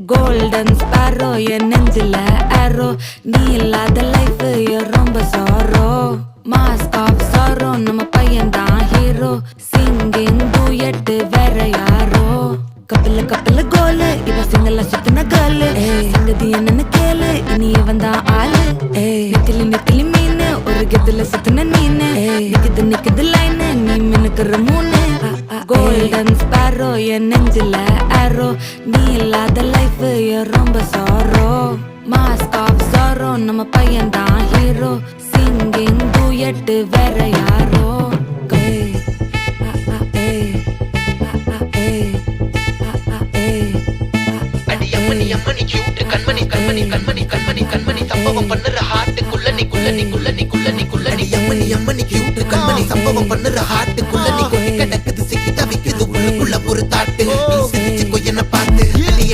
golden sparrow என் நெஞ்சில ஆரோ நீ இல்லாத லைஃப் ரொம்ப சாரோ மாஸ்க் ஆஃப் சாரோ நம்ம பையன் தான் ஹீரோ சிங்கிங் டூயட் வேற யாரோ கப்பல கோலு இவ சிங்கல சுத்தின கேளு சங்கதி என்னன்னு கேளு இனி இவன் தான் ஆளு நெத்திலி மீனு ஒரு கெத்துல சுத்தின நீனு நிக்குது லைனு நீ மினுக்குற மூணு கோல்டன் ஸ்பாரோ என் நெஞ்சில ஆரோ நீ இல்லாத லைஃப் ரொம்ப சாரோ மாஸ்க் ஆஃப் சாரோ நம்ம பையன் தான் ஹீரோ சிங்கிங் டூயட் வேற யாரோ சம்பவம் பண்ணுற ஹார்ட்டுக்குள்ள நீ கிடக்குது சிக்கி தவிக்குது உள்ளுக்குள்ள ஒரு தாட்டு நீ சிரிச்சு கொய்யன பார்த்து